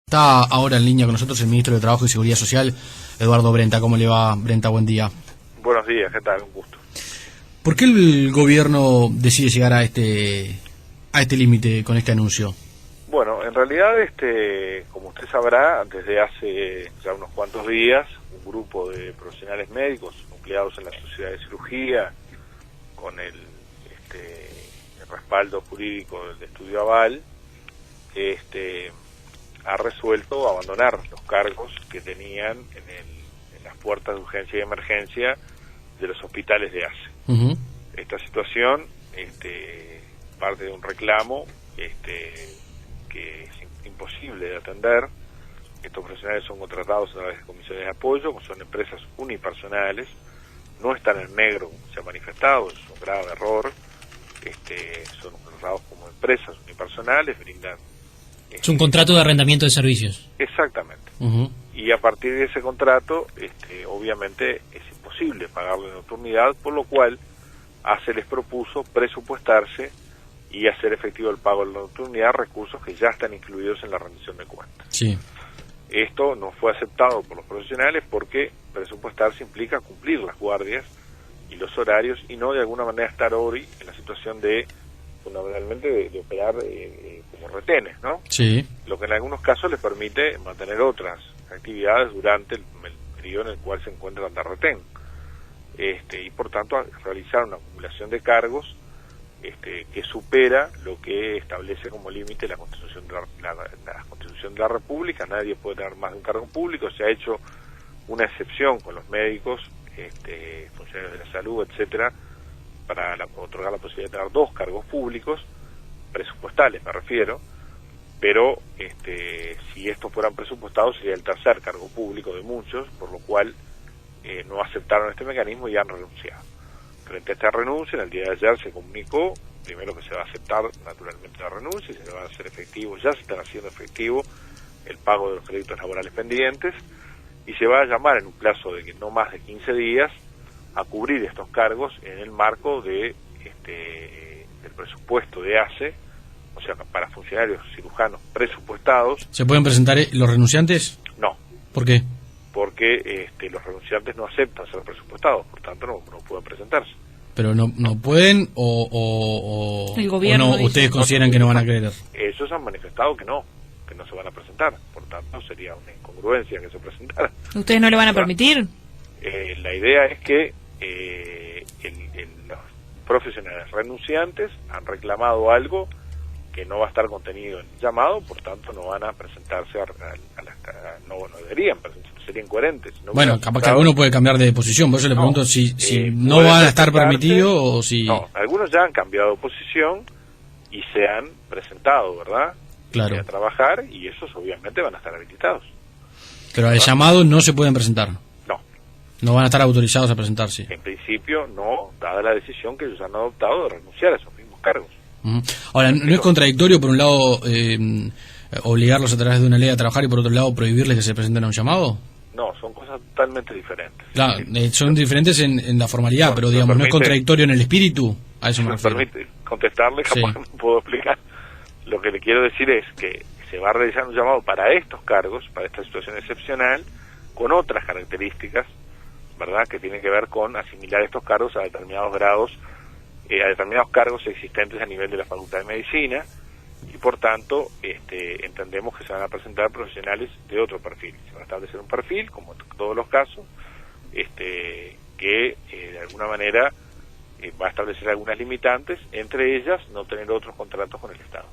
Está ahora en línea con nosotros el ministro de Trabajo y Seguridad Social, Eduardo Brenta. ¿Cómo le va, Brenta? Buen día. Buenos días, ¿qué tal? Un gusto. ¿Por qué el gobierno decide llegar a este límite con este anuncio? Bueno, en realidad, como usted sabrá, desde hace ya unos cuantos días, un grupo de profesionales médicos nucleados en la Sociedad de Cirugía, con el respaldo jurídico del estudio Aval, ha resuelto abandonar los cargos que tenían en las puertas de urgencia y emergencia de los hospitales de ACE. Esta situación parte de un reclamo que es imposible de atender. Estos profesionales son contratados a través de comisiones de apoyo, son empresas unipersonales, no están en negro como se ha manifestado, es un grave error. Son contratados como empresas unipersonales, brindan... Es un contrato de arrendamiento de servicios. Exactamente. Y a partir de ese contrato, obviamente es imposible pagarlo en nocturnidad, por lo cual ACE les propuso presupuestarse y hacer efectivo el pago de la nocturnidad, recursos que ya están incluidos en la rendición de cuentas. Sí. Esto no fue aceptado por los profesionales porque presupuestarse implica cumplir las guardias y los horarios y no de alguna manera estar hoy en la situación de fundamentalmente de operar como retenes, ¿no? Sí. Lo que en algunos casos les permite mantener otras actividades durante el periodo en el cual se encuentran de retén. Y por tanto realizar una acumulación de cargos que supera lo que establece como límite la Constitución de la Constitución de la República. Nadie puede tener más de un cargo público. Se ha hecho una excepción con los médicos, funcionarios de la salud, etcétera, para otorgar la posibilidad de tener 2 cargos públicos, presupuestales me refiero, pero si estos fueran presupuestados sería el tercer cargo público de muchos, por lo cual no aceptaron este mecanismo y han renunciado. Frente a esta renuncia, en el día de ayer se comunicó, primero que se va a aceptar naturalmente la renuncia, y se va a hacer efectivo, ya se están haciendo efectivo el pago de los créditos laborales pendientes, y se va a llamar en un plazo de no más de 15 días a cubrir estos cargos en el marco de del presupuesto de ACE, o sea, para funcionarios cirujanos presupuestados. ¿Se pueden presentar los renunciantes? No. ¿Por qué? Porque los renunciantes no aceptan ser presupuestados, por tanto no pueden presentarse. ¿Pero no pueden o el gobierno o no, ustedes consideran que no van a querer? Ellos han manifestado que no se van a presentar, por tanto sería una incongruencia que se presentaran. ¿Ustedes no le van a permitir? La idea es que los profesionales renunciantes han reclamado algo que no va a estar contenido en el llamado, por tanto no van a presentarse no deberían presentarse, serían coherentes. Bueno, capaz que alguno puede cambiar de posición, por eso le pregunto si no van a estar permitidos o si... No, algunos ya han cambiado de posición y se han presentado, ¿verdad? Claro. A trabajar, y esos obviamente van a estar habilitados. Pero al llamado no se pueden presentar. No van a estar autorizados a presentarse. En principio no, dada la decisión que ellos han adoptado de renunciar a esos mismos cargos. Ahora, ¿no es contradictorio, por un lado, obligarlos a través de una ley a trabajar y por otro lado prohibirles que se presenten a un llamado? No, son cosas totalmente diferentes. Claro, son diferentes en la formalidad, pero digamos, ¿no es contradictorio en el espíritu? A eso me permite contestarle, capaz no puedo explicar. Lo que le quiero decir es que se va a realizar un llamado para estos cargos, para esta situación excepcional, con otras características, ¿verdad?, que tiene que ver con asimilar estos cargos a determinados grados, a determinados cargos existentes a nivel de la Facultad de Medicina, y por tanto entendemos que se van a presentar profesionales de otro perfil. Se va a establecer un perfil, como en todos los casos, que de alguna manera va a establecer algunas limitantes, entre ellas no tener otros contratos con el Estado.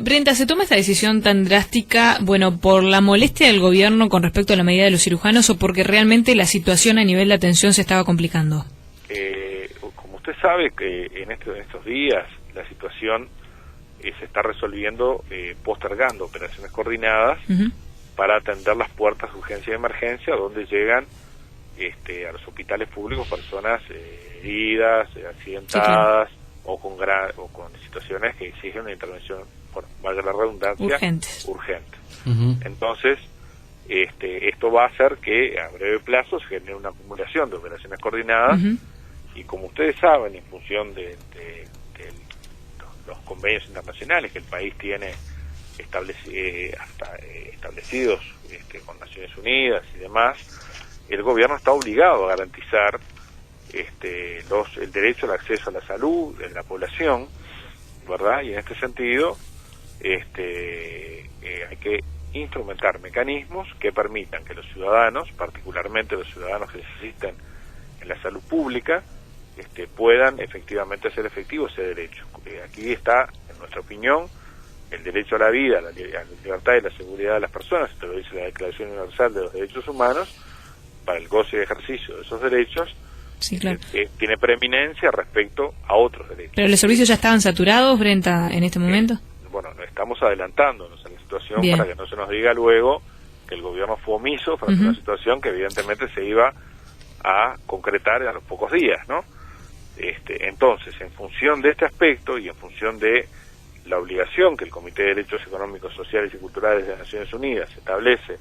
Brenta, ¿se toma esta decisión tan drástica, por la molestia del gobierno con respecto a la medida de los cirujanos o porque realmente la situación a nivel de atención se estaba complicando? Como usted sabe, que en estos días la situación se está resolviendo postergando operaciones coordinadas para atender las puertas de urgencia y emergencia, donde llegan a los hospitales públicos personas heridas, accidentadas, sí, claro, o con situaciones que exigen una intervención, valga la redundancia, urgente. Entonces, esto va a hacer que a breve plazo se genere una acumulación de operaciones coordinadas, y como ustedes saben, en función de los convenios internacionales que el país tiene establecido establecidos con Naciones Unidas y demás, el gobierno está obligado a garantizar el derecho al acceso a la salud en la población, ¿verdad? Y en este sentido hay que instrumentar mecanismos que permitan que los ciudadanos, particularmente los ciudadanos que necesiten en la salud pública, puedan efectivamente hacer efectivo ese derecho. Aquí está, en nuestra opinión, el derecho a la vida, a la libertad y la seguridad de las personas, esto lo dice la Declaración Universal de los Derechos Humanos, para el goce y ejercicio de esos derechos, sí, claro. Tiene preeminencia respecto a otros derechos. ¿Pero los servicios ya estaban saturados, Brenta, en este momento? Bueno, estamos adelantándonos a la situación. Bien. Para que no se nos diga luego que el gobierno fue omiso frente a una situación que evidentemente se iba a concretar a los pocos días, ¿no? Entonces, en función de este aspecto y en función de la obligación que el Comité de Derechos Económicos, Sociales y Culturales de las Naciones Unidas establece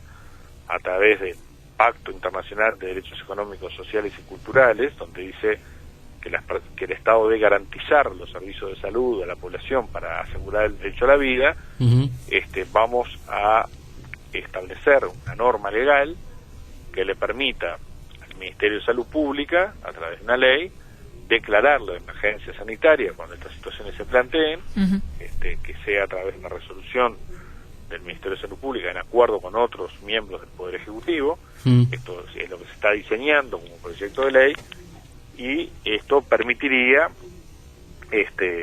a través del Pacto Internacional de Derechos Económicos, Sociales y Culturales, donde dice que el Estado debe garantizar los servicios de salud a la población para asegurar el derecho a la vida, vamos a establecer una norma legal que le permita al Ministerio de Salud Pública, a través de una ley, declararlo de emergencia sanitaria cuando estas situaciones se planteen, que sea a través de una resolución del Ministerio de Salud Pública en acuerdo con otros miembros del Poder Ejecutivo. Esto es lo que se está diseñando como proyecto de ley, y esto permitiría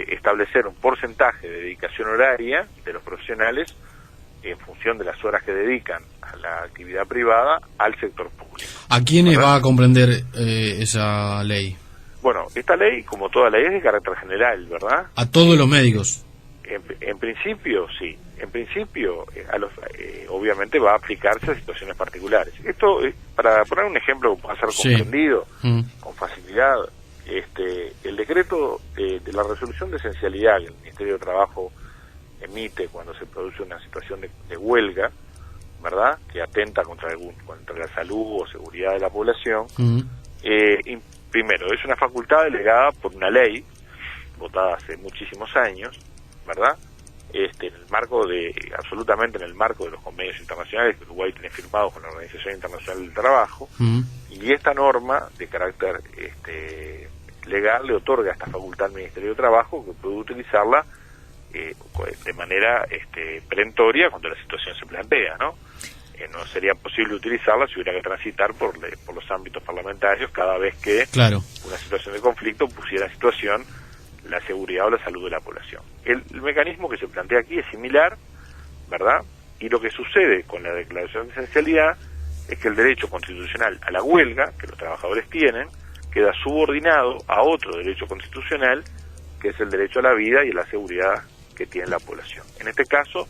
establecer un porcentaje de dedicación horaria de los profesionales en función de las horas que dedican a la actividad privada al sector público. ¿A quiénes va a comprender esa ley? Bueno, esta ley, como toda ley, es de carácter general, ¿verdad? ¿A todos los médicos? En principio, sí. En principio, obviamente va a aplicarse a situaciones particulares. Esto, para poner un ejemplo que pueda ser comprendido con facilidad, el decreto de la resolución de esencialidad que el Ministerio de Trabajo emite cuando se produce una situación de huelga, ¿verdad?, que atenta contra la salud o seguridad de la población, primero, es una facultad delegada por una ley votada hace muchísimos años, ¿verdad?, absolutamente en el marco de los convenios internacionales que Uruguay tiene firmados con la Organización Internacional del Trabajo, y esta norma de carácter legal le otorga esta facultad al Ministerio de Trabajo, que puede utilizarla de manera perentoria cuando la situación se plantea, ¿no? No sería posible utilizarla si hubiera que transitar por los ámbitos parlamentarios cada vez que una situación de conflicto pusiera en situación la seguridad o la salud de la población. El mecanismo que se plantea aquí es similar, ¿verdad? Y lo que sucede con la declaración de esencialidad es que el derecho constitucional a la huelga, que los trabajadores tienen, queda subordinado a otro derecho constitucional, que es el derecho a la vida y a la seguridad que tiene la población. En este caso,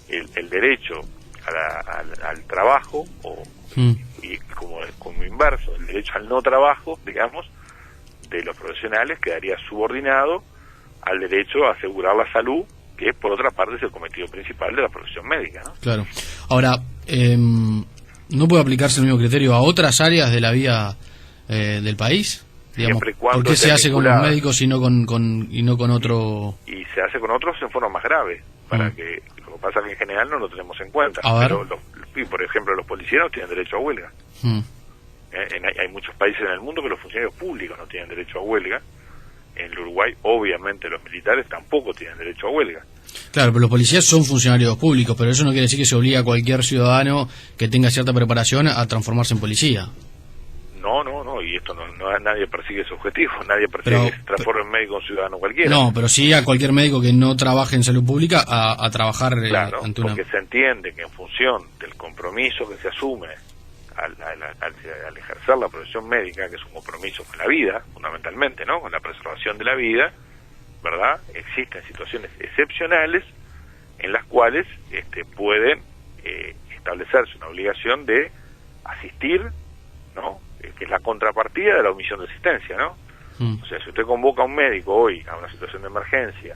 el derecho al trabajo, y como inverso, el derecho al no trabajo, digamos, de los profesionales quedaría subordinado al derecho a asegurar la salud, que por otra parte es el cometido principal de la profesión médica, ¿no? Claro. Ahora, ¿no puede aplicarse el mismo criterio a otras áreas de la vida del país? Digamos, ¿por qué se hace con los médicos y no con otro? Y se hace con otros en forma más grave, para que lo que pasa es que en general no lo tenemos en cuenta. Pero por ejemplo, los policías tienen derecho a huelga. Hay muchos países en el mundo que los funcionarios públicos no tienen derecho a huelga. En el Uruguay, obviamente, los militares tampoco tienen derecho a huelga. Claro, pero los policías son funcionarios públicos, pero eso no quiere decir que se obliga a cualquier ciudadano que tenga cierta preparación a transformarse en policía. No, y esto nadie persigue ese objetivo, nadie persigue que se transforme en médico un ciudadano cualquiera. No, pero sí a cualquier médico que no trabaje en salud pública a trabajar ante una... porque se entiende que en función del compromiso que se asume al ejercer la profesión médica, que es un compromiso con la vida, fundamentalmente, ¿no?, con la preservación de la vida, ¿verdad?, existen situaciones excepcionales en las cuales pueden establecerse una obligación de asistir, ¿no?, que es la contrapartida de la omisión de asistencia, ¿no? O sea, si usted convoca a un médico hoy a una situación de emergencia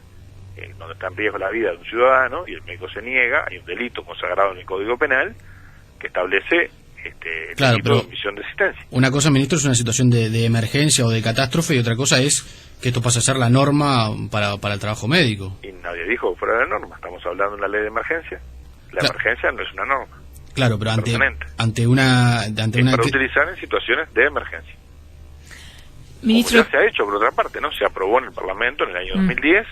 donde está en riesgo la vida de un ciudadano y el médico se niega, hay un delito consagrado en el Código Penal que establece el delito de omisión de asistencia. Una cosa, ministro, es una situación de emergencia o de catástrofe, y otra cosa es que esto pase a ser la norma para el trabajo médico. Y nadie dijo que fuera la norma, estamos hablando de una ley de emergencia. La emergencia no es una norma. Claro, pero ante para utilizar en situaciones de emergencia. Ministro, como ya se ha hecho, por otra parte, ¿no? Se aprobó en el Parlamento en el año 2010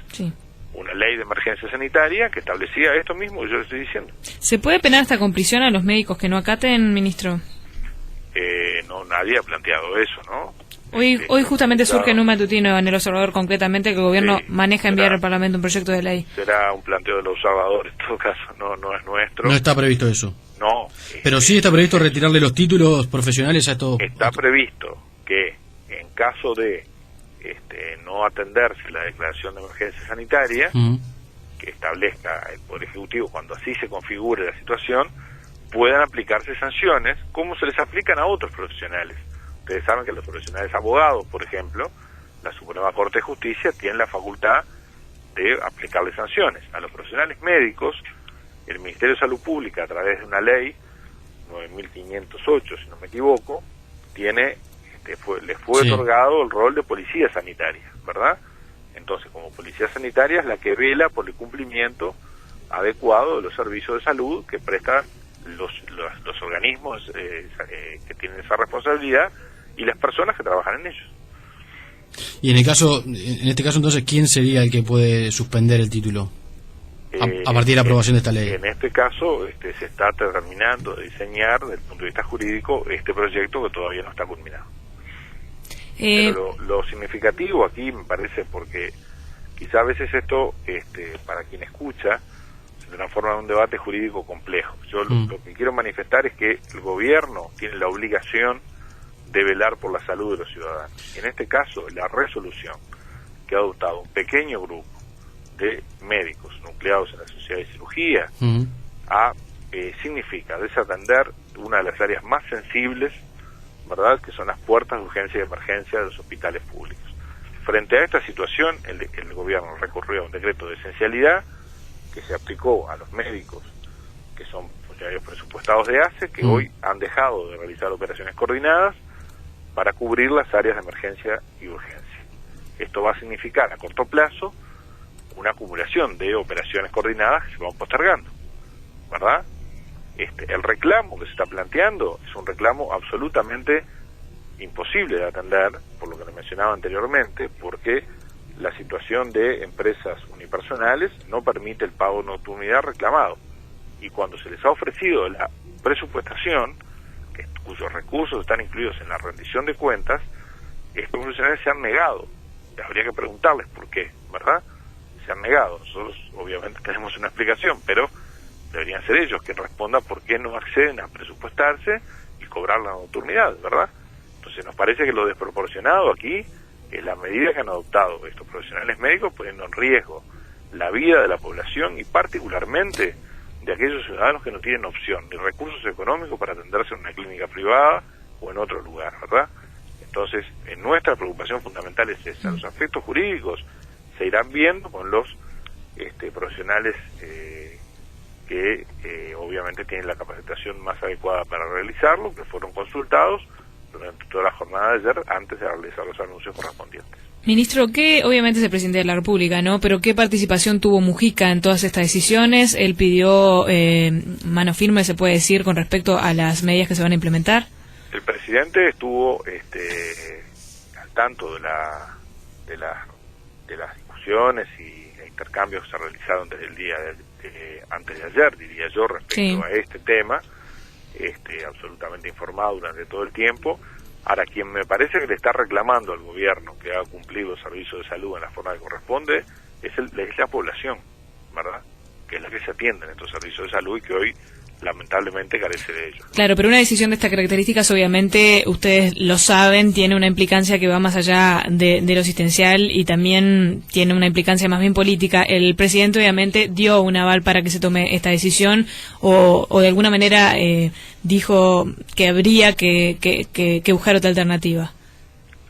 una ley de emergencia sanitaria que establecía esto mismo que yo le estoy diciendo. ¿Se puede penar hasta con prisión a los médicos que no acaten, ministro? No, nadie ha planteado eso, ¿no? Hoy justamente surge en un matutino en El Observador concretamente que el gobierno maneja enviar al Parlamento un proyecto de ley. Será un planteo del Observador, en todo caso, no es nuestro. No está previsto eso. No. Pero sí está previsto retirarle los títulos profesionales a estos... Está previsto que en caso de no atenderse la declaración de emergencia sanitaria, que establezca el Poder Ejecutivo cuando así se configure la situación, puedan aplicarse sanciones como se les aplican a otros profesionales. Ustedes saben que los profesionales abogados, por ejemplo, la Suprema Corte de Justicia tiene la facultad de aplicarle sanciones. A los profesionales médicos, el Ministerio de Salud Pública, a través de una ley 9.508, si no me equivoco, les fue otorgado el rol de policía sanitaria, ¿verdad? Entonces, como policía sanitaria es la que vela por el cumplimiento adecuado de los servicios de salud que prestan los organismos que tienen esa responsabilidad y las personas que trabajan en ellos. Y en este caso entonces, ¿quién sería el que puede suspender el título a partir de la aprobación de esta ley? En este caso se está terminando de diseñar desde el punto de vista jurídico este proyecto que todavía no está culminado. Pero lo significativo aquí me parece, porque quizá a veces esto para quien escucha se transforma en un debate jurídico complejo. Yo lo que quiero manifestar es que el gobierno tiene la obligación de velar por la salud de los ciudadanos. Y en este caso, la resolución que ha adoptado un pequeño grupo de médicos nucleados en la Sociedad de Cirugía significa desatender una de las áreas más sensibles, ¿verdad?, que son las puertas de urgencia y de emergencia de los hospitales públicos. Frente a esta situación, el gobierno recurrió a un decreto de esencialidad que se aplicó a los médicos que son funcionarios presupuestados de ACE, que hoy han dejado de realizar operaciones coordinadas para cubrir las áreas de emergencia y urgencia. Esto va a significar a corto plazo una acumulación de operaciones coordinadas que se van postergando, ¿verdad? El reclamo que se está planteando es un reclamo absolutamente imposible de atender, por lo que le mencionaba anteriormente, porque la situación de empresas unipersonales no permite el pago de nocturnidad reclamado. Y cuando se les ha ofrecido la presupuestación, cuyos recursos están incluidos en la rendición de cuentas, estos profesionales se han negado. Habría que preguntarles por qué, ¿verdad? Se han negado. Nosotros obviamente tenemos una explicación, pero deberían ser ellos quienes respondan por qué no acceden a presupuestarse y cobrar la nocturnidad, ¿verdad? Entonces nos parece que lo desproporcionado aquí es la medida que han adoptado estos profesionales médicos, poniendo en riesgo la vida de la población y particularmente de aquellos ciudadanos que no tienen opción ni recursos económicos para atenderse en una clínica privada o en otro lugar, ¿verdad? Entonces, nuestra preocupación fundamental es esa. Los aspectos jurídicos se irán viendo con los profesionales que obviamente tienen la capacitación más adecuada para realizarlo, que fueron consultados durante toda la jornada de ayer antes de realizar los anuncios correspondientes. Ministro, que obviamente es el presidente de la República, ¿no? Pero ¿qué participación tuvo Mujica en todas estas decisiones? Él pidió mano firme, se puede decir, con respecto a las medidas que se van a implementar. El presidente estuvo al tanto de las discusiones y intercambios que se realizaron desde el día antes de ayer, diría yo, respecto a este tema, absolutamente informado durante todo el tiempo. Ahora, quien me parece que le está reclamando al gobierno que haga cumplir los servicios de salud en la forma que corresponde es la población, ¿verdad?, que es la que se atiende en estos servicios de salud y que hoy lamentablemente carece de ellos. Claro, pero una decisión de estas características, obviamente, ustedes lo saben, tiene una implicancia que va más allá de lo asistencial y también tiene una implicancia más bien política. El presidente, obviamente, dio un aval para que se tome esta decisión o de alguna manera dijo que habría que buscar otra alternativa.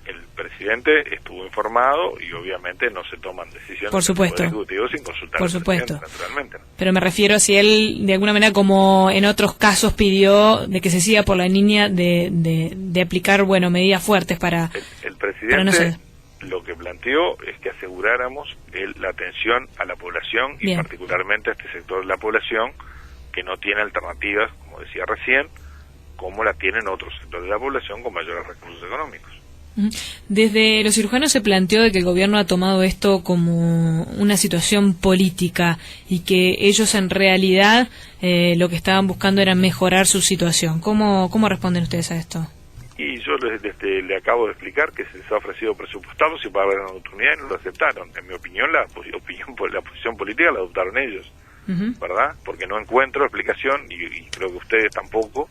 El presidente estuvo informado y obviamente no se toman decisiones por supuesto del Ejecutivo sin consultar por al supuesto naturalmente. Pero me refiero a si él de alguna manera, como en otros casos, pidió de que se siga por la línea de aplicar medidas fuertes para el presidente lo que planteó es que aseguráramos la atención a la población y particularmente a este sector de la población que no tiene alternativas, como como decía recién, como la tienen otros sectores de la población con mayores recursos económicos. Desde los cirujanos se planteó de que el gobierno ha tomado esto como una situación política y que ellos en realidad lo que estaban buscando era mejorar su situación. ¿Cómo responden ustedes a esto? Y yo le acabo de explicar que se les ha ofrecido presupuestados y para ver una oportunidad y no lo aceptaron. En mi opinión, la posición política la adoptaron ellos, ¿verdad? Porque no encuentro explicación, y creo que ustedes tampoco,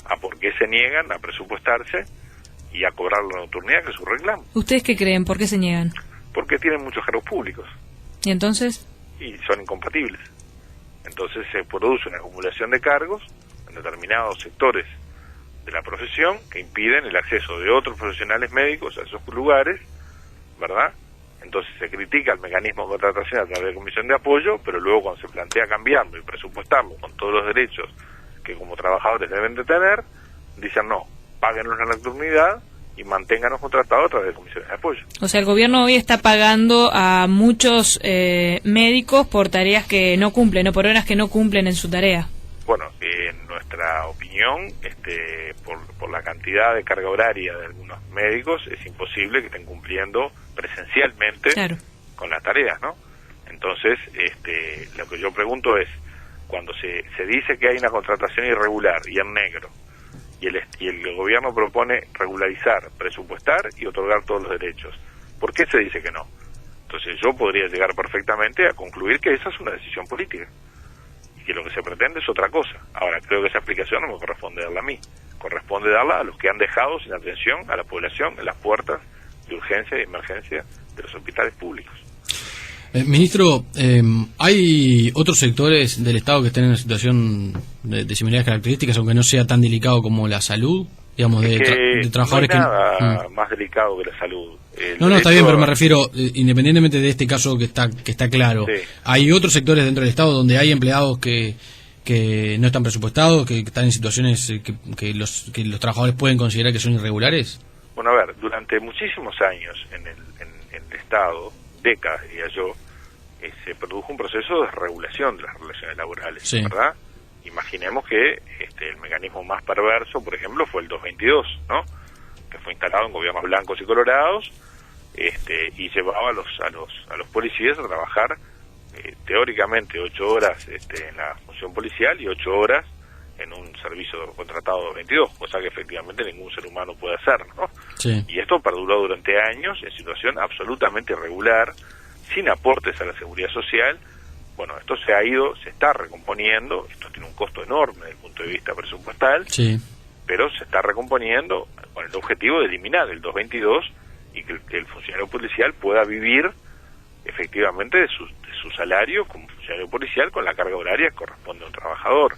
a por qué se niegan a presupuestarse y a cobrar la nocturnidad, que es su reclamo. ¿Ustedes qué creen? ¿Por qué se niegan? Porque tienen muchos cargos públicos. ¿Y entonces? Y son incompatibles. Entonces se produce una acumulación de cargos en determinados sectores de la profesión que impiden el acceso de otros profesionales médicos a esos lugares, ¿verdad? Entonces se critica el mecanismo de contratación a través de comisión de apoyo, pero luego cuando se plantea cambiarlo y presupuestarlo con todos los derechos que como trabajadores deben de tener, dicen no, páguenos la nocturnidad y manténganos contratados a través de comisiones de apoyo. O sea, el gobierno hoy está pagando a muchos médicos por tareas que no cumplen, o por horas que no cumplen en su tarea. Bueno, en nuestra opinión, por la cantidad de carga horaria de algunos médicos, es imposible que estén cumpliendo presencialmente con las tareas, ¿no? Entonces, lo que yo pregunto es, cuando se dice que hay una contratación irregular y en negro, y el gobierno propone regularizar, presupuestar y otorgar todos los derechos, ¿por qué se dice que no? Entonces yo podría llegar perfectamente a concluir que esa es una decisión política y que lo que se pretende es otra cosa. Ahora, creo que esa explicación no me corresponde darla a mí, corresponde darla a los que han dejado sin atención a la población en las puertas de urgencia y emergencia de los hospitales públicos. Ministro, ¿hay otros sectores del Estado que estén en una situación de similares características, aunque no sea tan delicado como la salud? Digamos, de trabajadores no hay nada más delicado que la salud. No, está bien, pero me refiero, independientemente de este caso que está claro, ¿hay otros sectores dentro del Estado donde hay empleados que no están presupuestados, que están en situaciones que los trabajadores pueden considerar que son irregulares? Bueno, a ver, durante muchísimos años en el Estado, décadas diría yo, se produjo un proceso de regulación de las relaciones laborales, ¿verdad? Imaginemos que el mecanismo más perverso, por ejemplo, fue el 222, ¿no? Que fue instalado en gobiernos blancos y colorados, y llevaba a los policías a trabajar teóricamente 8 horas en la función policial y 8 horas en un servicio contratado 222, cosa que efectivamente ningún ser humano puede hacer, ¿no? Sí. Y esto perduró durante años en situación absolutamente irregular, sin aportes a la seguridad social. Bueno, esto se está recomponiendo, esto tiene un costo enorme desde el punto de vista presupuestal, pero se está recomponiendo con el objetivo de eliminar el 222 y que el funcionario policial pueda vivir efectivamente de su salario como funcionario policial con la carga horaria que corresponde a un trabajador.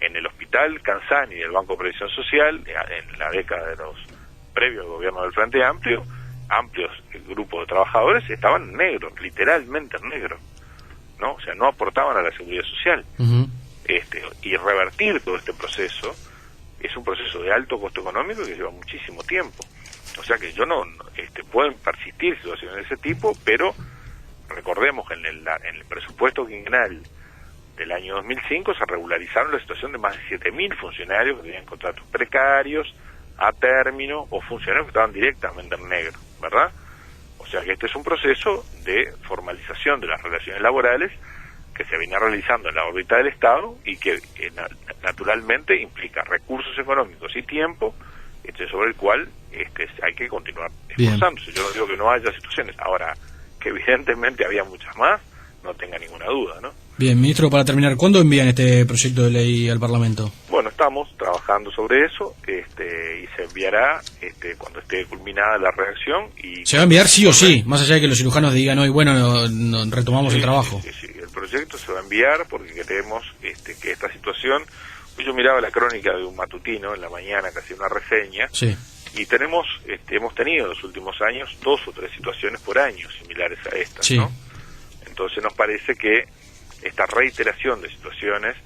En el hospital Canzani del Banco de Previsión Social, en la década de los previos al gobierno del Frente Amplio, amplios grupos de trabajadores estaban negros, literalmente negros, ¿no? O sea, no aportaban a la seguridad social. Y revertir todo este proceso es un proceso de alto costo económico que lleva muchísimo tiempo. O sea que pueden persistir situaciones de ese tipo, pero recordemos que en el presupuesto quinquenal del año 2005 se regularizaron la situación de más de 7.000 funcionarios que tenían contratos precarios, a término, o funcionarios que estaban directamente en negro, ¿verdad? O sea que este es un proceso de formalización de las relaciones laborales que se viene realizando en la órbita del Estado y que naturalmente implica recursos económicos y tiempo sobre el cual hay que continuar esforzándose. Yo no digo que no haya situaciones, ahora que evidentemente había muchas más, no tenga ninguna duda, ¿no? Bien, ministro, para terminar, ¿cuándo envían este proyecto de ley al Parlamento? Bueno, estamos trabajando sobre eso, y se enviará cuando esté culminada la redacción. Y ¿se va a enviar sí o sí? Más allá de que los cirujanos digan hoy, bueno, retomamos el trabajo. Sí, el proyecto se va a enviar porque queremos que esta situación... Yo miraba la crónica de un matutino en la mañana que hacía una reseña, y hemos tenido en los últimos años 2 o 3 situaciones por año similares a estas, ¿no? Entonces nos parece que esta reiteración de situaciones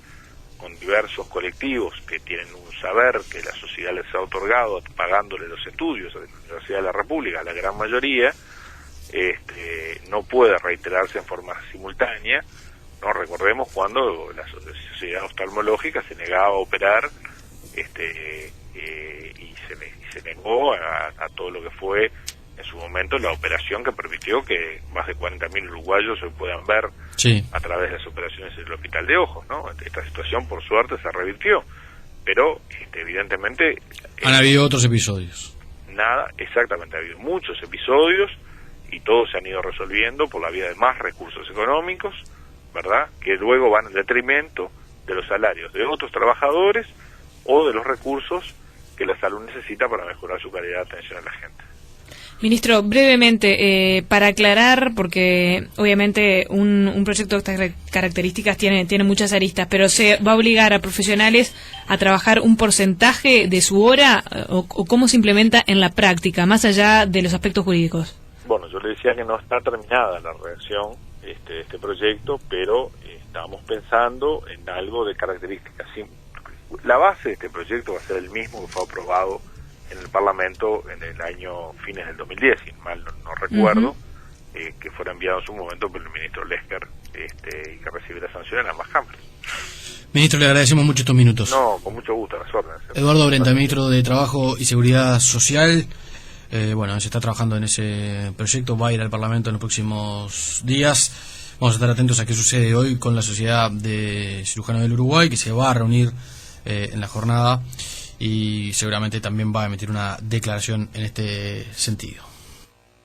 con diversos colectivos que tienen un saber que la sociedad les ha otorgado pagándole los estudios a la Universidad de la República, la gran mayoría, no puede reiterarse en forma simultánea, ¿no? Recordemos cuando la Sociedad Oftalmológica se negaba a operar y se negó a todo lo que fue en su momento la operación que permitió que más de 40.000 uruguayos se puedan ver a través de las operaciones del Hospital de Ojos, ¿no? Esta situación, por suerte, se revirtió, pero evidentemente... Han habido otros episodios. Exactamente, ha habido muchos episodios y todos se han ido resolviendo por la vía de más recursos económicos, ¿verdad?, que luego van en detrimento de los salarios de otros trabajadores o de los recursos que la salud necesita para mejorar su calidad de atención a la gente. Ministro, brevemente, para aclarar, porque obviamente un proyecto de estas características tiene muchas aristas, pero ¿se va a obligar a profesionales a trabajar un porcentaje de su hora o cómo se implementa en la práctica, más allá de los aspectos jurídicos? Bueno, yo le decía que no está terminada la redacción de este proyecto, pero estábamos pensando en algo de características. La base de este proyecto va a ser el mismo que fue aprobado en el Parlamento en el año fines del 2010, si mal no recuerdo, que fuera enviado en su momento por el ministro Lesker y que recibiera sanción en ambas cámaras. Ministro, le agradecemos mucho estos minutos. No, con mucho gusto, a las órdenes. Eduardo Brenta, ministro de Trabajo y Seguridad Social. Se está trabajando en ese proyecto, va a ir al Parlamento en los próximos días. Vamos a estar atentos a qué sucede hoy con la Sociedad de Cirujanos del Uruguay, que se va a reunir en la jornada y seguramente también va a emitir una declaración en este sentido.